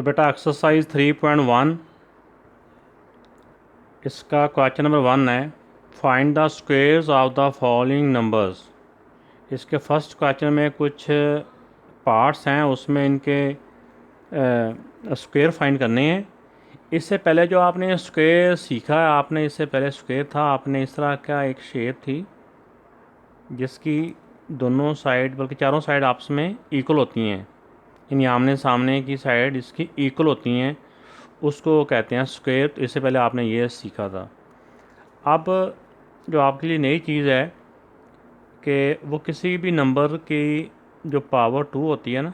तो बेटा एक्सरसाइज 3.1 इसका क्वेश्चन नंबर 1 है, find the squares of the following numbers. इसके फर्स्ट क्वेश्चन में कुछ पार्ट्स हैं, उसमें इनके स्क्वेयर फाइंड करने हैं। इससे पहले जो आपने स्क्वेयर सीखा है, आपने इससे पहले स्क्वेयर था, आपने इस तरह का एक शेप थी जिसकी दोनों साइड बल्कि चारों साइड आपस में इक्वल होती हैं, यानी आमने सामने की साइड इसकी इक्वल होती हैं, उसको कहते हैं स्क्वायर। तो इससे पहले आपने ये सीखा था। अब जो आपके लिए नई चीज़ है कि वो किसी भी नंबर की जो पावर 2 होती है ना,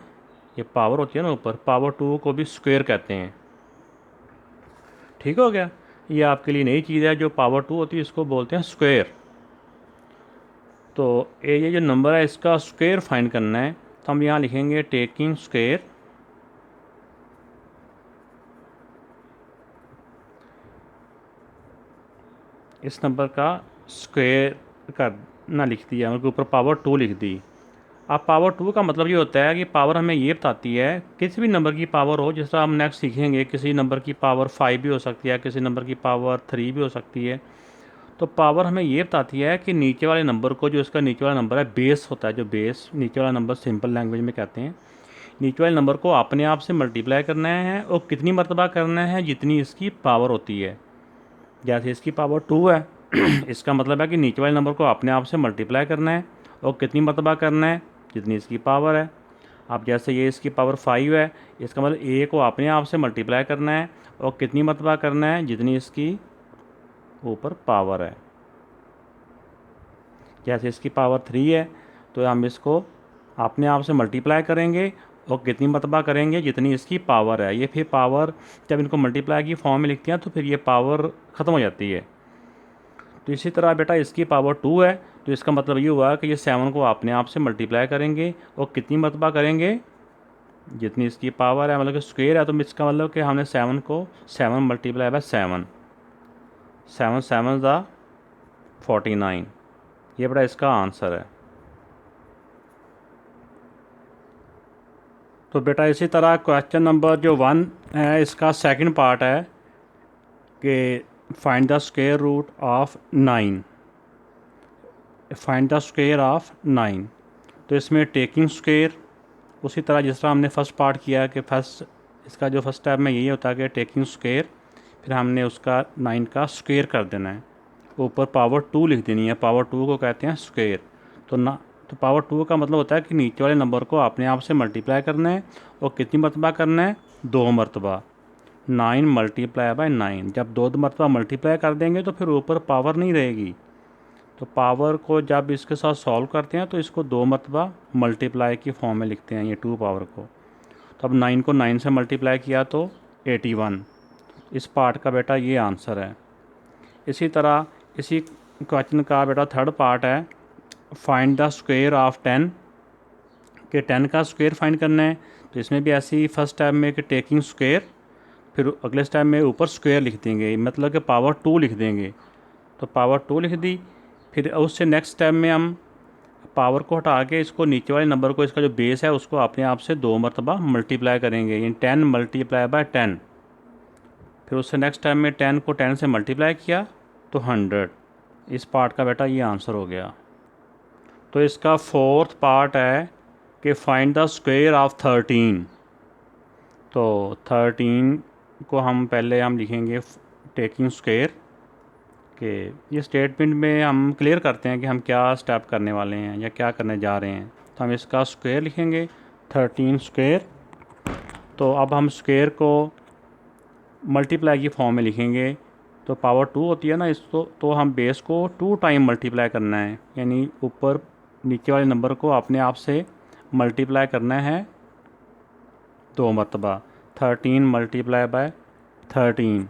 ये पावर होती है ना ऊपर, पावर 2 को भी स्क्वायर कहते हैं। ठीक हो गया, ये आपके लिए नई चीज़ है। जो पावर 2 होती है इसको बोलते हैं स्क्वायर। तो ये जो नंबर है इसका स्क्वायर फाइंड करना है, तो हम यहाँ लिखेंगे टेकिंग स्क्वायर इस नंबर का स्क्वायर करना लिख दिया, उनके ऊपर पावर 2 लिख दी। अब पावर 2 का मतलब ये होता है कि पावर हमें ये बताती है, किसी भी नंबर की पावर हो, जिस तरह हम नेक्स्ट सीखेंगे, किसी नंबर की पावर 5 भी हो सकती है, किसी नंबर की पावर 3 भी हो सकती है। तो पावर हमें ये बताती है कि नीचे वाले नंबर को, जो इसका नीचे वाला नंबर है, बेस होता है, जो बेस नीचे वाला नंबर सिंपल लैंग्वेज में कहते हैं, नीचे वाले नंबर को अपने आप से मल्टीप्लाई करना है और कितनी मरतबा करना है, जितनी इसकी पावर होती है। जैसे इसकी पावर 2 है इसका मतलब है कि नीचे वाले नंबर को अपने आप से मल्टीप्लाई करना है और कितनी मरतबा करना है, जितनी इसकी पावर है। अब जैसे ये इसकी पावर 5 है, इसका मतलब ए को अपने आप से मल्टीप्लाई करना है और कितनी मरतबा करना है, जितनी इसकी ऊपर पावर है। जैसे इसकी पावर 3 है, तो हम इसको अपने आप से मल्टीप्लाई करेंगे और कितनी मरतबा करेंगे, जितनी इसकी पावर है। ये फिर पावर जब इनको मल्टीप्लाई की फॉर्म में लिखते हैं तो फिर ये पावर ख़त्म हो जाती है। तो इसी तरह बेटा इसकी पावर 2 है, तो इसका मतलब ये हुआ कि ये 7 को अपने आप से मल्टीप्लाई करेंगे और कितनी मरतबा करेंगे, जितनी इसकी पावर है, मतलब कि स्क्वायर है। तो इसका मतलब कि हमने 7 को 7 मल्टीप्लाई बाय 7, 7 7 ज़ा 49, ये बेटा इसका आंसर है। तो बेटा इसी तरह क्वेश्चन नंबर जो 1 है, इसका सेकंड पार्ट है कि find the square root of 9, find the square of 9। तो इसमें टेकिंग स्क्वायर उसी तरह जिस तरह हमने फर्स्ट पार्ट किया कि फर्स्ट इसका जो फर्स्ट स्टेप में यही होता है कि टेकिंग स्क्वायर, फिर हमने उसका 9 का स्क्वायर कर देना है, ऊपर पावर 2 लिख देनी है, पावर 2 को कहते हैं स्क्वायर। तो पावर 2 का मतलब होता है कि नीचे वाले नंबर को अपने आप से मल्टीप्लाई करना है और कितनी मरतबा करना है, 2 मरतबा। 9 मल्टीप्लाई बाय 9, जब 2 मरतबा मल्टीप्लाई कर देंगे तो फिर ऊपर पावर नहीं रहेगी। तो पावर को जब इसके साथ सॉल्व करते हैं तो इसको 2 मरतबा मल्टीप्लाई की फॉर्म में लिखते हैं, ये 2 पावर को। तो अब 9 को 9 से मल्टीप्लाई किया तो 81। इस पार्ट का बेटा ये आंसर है। इसी तरह इसी क्वेश्चन का बेटा थर्ड पार्ट है, फाइंड द स्क्वायर ऑफ 10, कि 10 का स्क्वायर फाइंड करना है। तो इसमें भी ऐसे ही फर्स्ट स्टेप में कि टेकिंग स्क्वायर, फिर अगले स्टेप में ऊपर स्क्वायर लिख देंगे, मतलब कि पावर 2 लिख देंगे। तो पावर 2 लिख दी, फिर उससे नेक्स्ट स्टेप में हम पावर को हटा के इसको नीचे वाले नंबर को, इसका जो बेस है उसको अपने आप से 2 मरतबा मल्टीप्लाई करेंगे, यानी 10 मल्टीप्लाई बाय 10। फिर उससे नेक्स्ट टाइम में 10 को 10 से मल्टीप्लाई किया तो 100। इस पार्ट का बेटा ये आंसर हो गया। तो इसका फोर्थ पार्ट है कि फाइंड द स्क्वायर ऑफ 13। तो 13 को हम पहले हम लिखेंगे टेकिंग स्क्वायर, कि ये स्टेटमेंट में हम क्लियर करते हैं कि हम क्या स्टेप करने वाले हैं या क्या करने जा रहे हैं। तो हम इसका स्क्वायर लिखेंगे 13 स्क्वायर। तो अब हम स्क्वायर को मल्टीप्लाई की फॉर्म में लिखेंगे, तो पावर 2 होती है ना इसको, तो हम बेस को 2 टाइम मल्टीप्लाई करना है, यानी ऊपर नीचे वाले नंबर को अपने आप से मल्टीप्लाई करना है 2 मरतबा। 13 मल्टीप्लाई बाय 13,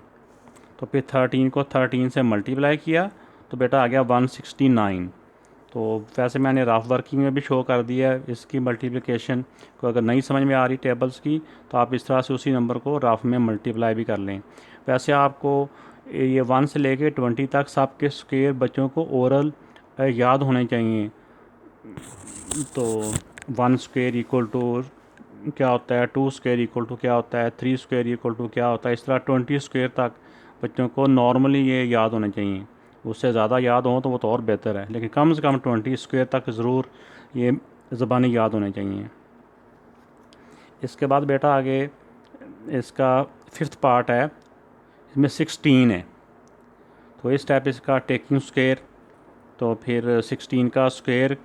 तो फिर 13 को 13 से मल्टीप्लाई किया तो बेटा आ गया 169। तो वैसे मैंने रफ वर्किंग में भी शो कर दिया है इसकी मल्टीप्लिकेशन को। अगर नहीं समझ में आ रही टेबल्स की तो आप इस तरह से उसी नंबर को रफ में मल्टीप्लाई भी कर लें। वैसे आपको ये 1 से लेके 20 तक सबके स्क्वायर बच्चों को ओरल याद होने चाहिए। तो 1 स्क्वायर इक्वल टू क्या होता है, 2 स्क्वायर इक्वल टू क्या होता है, 3 स्क्वायर इक्वल टू क्या होता है, इस तरह 20 स्क्वायर तक बच्चों को नॉर्मली ये याद होने चाहिए। उससे ज़्यादा याद हो तो वो तो और बेहतर है, लेकिन कम से कम 20 स्क्वायर तक ज़रूर ये ज़बानी याद होने चाहिए। इसके बाद बेटा आगे इसका 5th पार्ट है, इसमें 16 है। तो इस टाइप इसका टेकिंग स्क्वायर, तो फिर 16 का स्क्वायर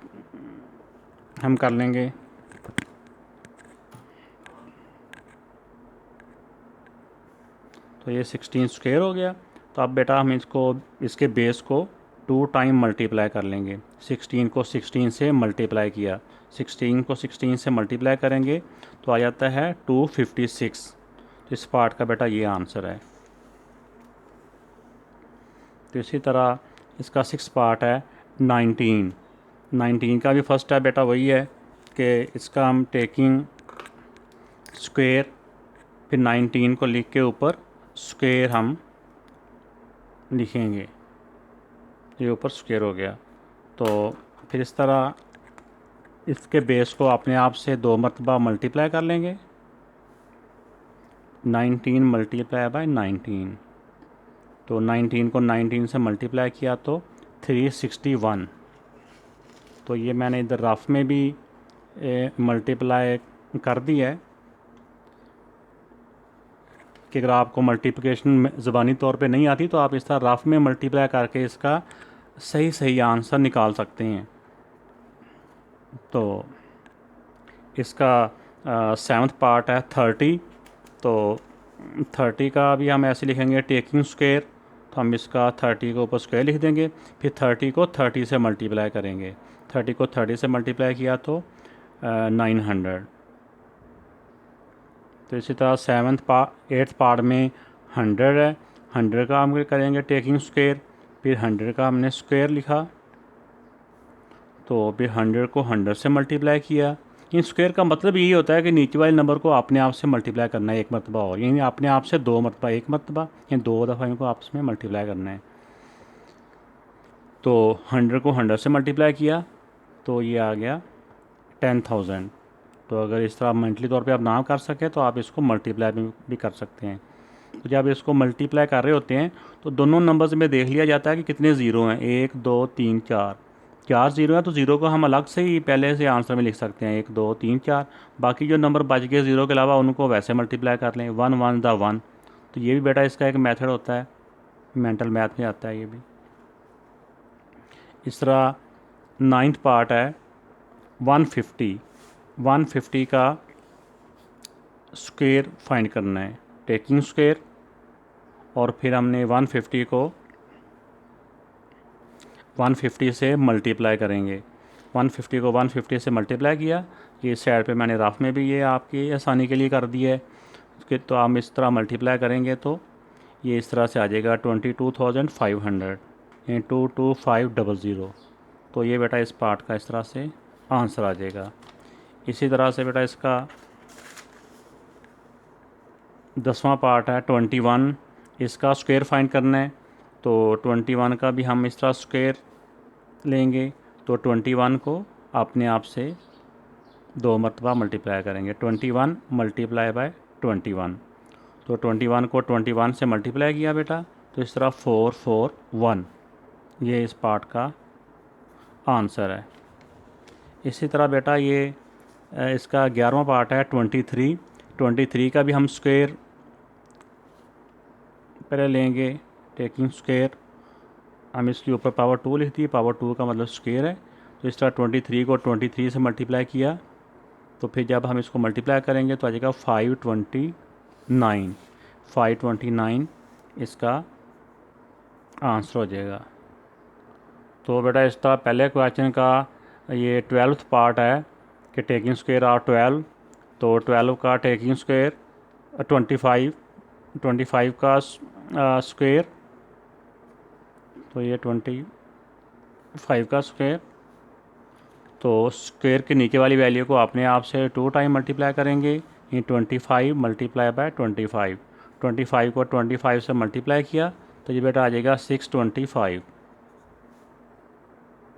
हम कर लेंगे। तो ये 16 स्क्वायर हो गया। तो अब बेटा हम इसके बेस को 2 टाइम मल्टीप्लाई कर लेंगे। 16 को 16 से मल्टीप्लाई किया, 16 को 16 से मल्टीप्लाई करेंगे तो आ जाता है 256। तो इस पार्ट का बेटा ये आंसर है। तो इसी तरह इसका 6 पार्ट है 19। 19 का भी फर्स्ट है बेटा वही है कि इसका हम टेकिंग स्क्वायर, फिर 19 को लिख के ऊपर स्क्वायर हम लिखेंगे, ये ऊपर स्क्वायर हो गया। तो फिर इस तरह इसके बेस को अपने आप से 2 मरतबा मल्टीप्लाई कर लेंगे। 19 मल्टीप्लाई बाय 19, तो 19 को 19 से मल्टीप्लाई किया तो 361। तो ये मैंने इधर रफ में भी मल्टीप्लाई कर दिया है कि अगर आपको मल्टीप्लिकेशन ज़बानी तौर पे नहीं आती तो आप इस तरह रफ में मल्टीप्लाई करके इसका सही आंसर निकाल सकते हैं। तो इसका 7th पार्ट है 30। तो 30 का भी हम ऐसे लिखेंगे टेकिंग स्क्वायर, तो हम इसका 30 को ऊपर स्क्वायर लिख देंगे, फिर 30 को 30 से मल्टीप्लाई करेंगे। 30 को 30 से मल्टीप्लाई किया तो 900। तो इसी तरह 8th पार्ट में 100 है। 100 का हम करेंगे टेकिंग स्क्वायर, फिर 100 का हमने स्क्वायर लिखा, तो फिर 100 को 100 से मल्टीप्लाई किया। इन स्क्वायर का मतलब यही होता है कि नीचे वाले नंबर को अपने आप से मल्टीप्लाई करना है एक मरतबा और, यानी अपने आप से 2 मरतबा, एक मरतबा या 2 दफ़ा इनको आपस में मल्टीप्लाई करना है। तो 100 को 100 से मल्टीप्लाई किया तो ये आ गया 10,000। तो अगर इस तरह मेंटली तौर पे आप ना कर सकें तो आप इसको मल्टीप्लाई भी कर सकते हैं। तो जब इसको मल्टीप्लाई कर रहे होते हैं तो दोनों नंबर्स में देख लिया जाता है कि कितने ज़ीरो हैं, 1 2 3 4। 4 ज़ीरो है तो ज़ीरो को हम अलग से ही पहले से आंसर में लिख सकते हैं, 1 2 3 4। बाकी जो नंबर बच गए ज़ीरो के अलावा उनको वैसे मल्टीप्लाई कर लें, 1 1 द 1। तो ये भी बेटा इसका एक मेथड होता है, मेंटल मैथ में आता है ये भी। इस तरह 9th पार्ट है 150। 150 का स्क्वायर फाइंड करना है, टेकिंग स्क्वायर, और फिर हमने 150 को 150 से मल्टीप्लाई करेंगे। 150 को 150 से मल्टीप्लाई किया, ये साइड पे मैंने रफ में भी ये आपकी आसानी के लिए कर दिया है कि तो हम इस तरह मल्टीप्लाई करेंगे तो ये इस तरह से आ जाएगा 22,500 यानी 22500। तो ये बेटा इस पार्ट का इस तरह से आंसर आ जाएगा। इसी तरह से बेटा इसका 10वां पार्ट है 21। इसका स्क्वायर फाइंड करना है, तो 21 का भी हम इस तरह स्क्वायर लेंगे, तो 21 को अपने आप से 2 मरतबा मल्टीप्लाई करेंगे, 21 मल्टीप्लाई बाय 21। तो 21 को 21 से मल्टीप्लाई किया बेटा, तो इस तरह 441, ये इस पार्ट का आंसर है। इसी तरह बेटा ये इसका 11वां पार्ट है 23। 23 का भी हम स्क्वायर पहले लेंगे, टेकिंग स्क्वायर, हम इसके ऊपर पावर 2 लिख दी, पावर 2 का मतलब स्क्वायर है। तो इस तरह 23 को 23 से मल्टीप्लाई किया, तो फिर जब हम इसको मल्टीप्लाई करेंगे तो आ जाएगा 529। 529 इसका आंसर हो जाएगा। तो बेटा इस तरह पहले क्वेश्चन का ये 12th पार्ट है कि टेकिंग स्क्वायर आर 12। तो 12 का टेकिंग स्क्वायर 25, 25 का स्क्वायर, तो ये 25 का स्क्वायर, तो स्क्वायर के नीचे वाली वैल्यू को अपने आप से 2 टाइम मल्टीप्लाई करेंगे, ये 25 मल्टीप्लाई बाय 25। 25 को 25 से मल्टीप्लाई किया तो ये बेटा आ जाएगा 625।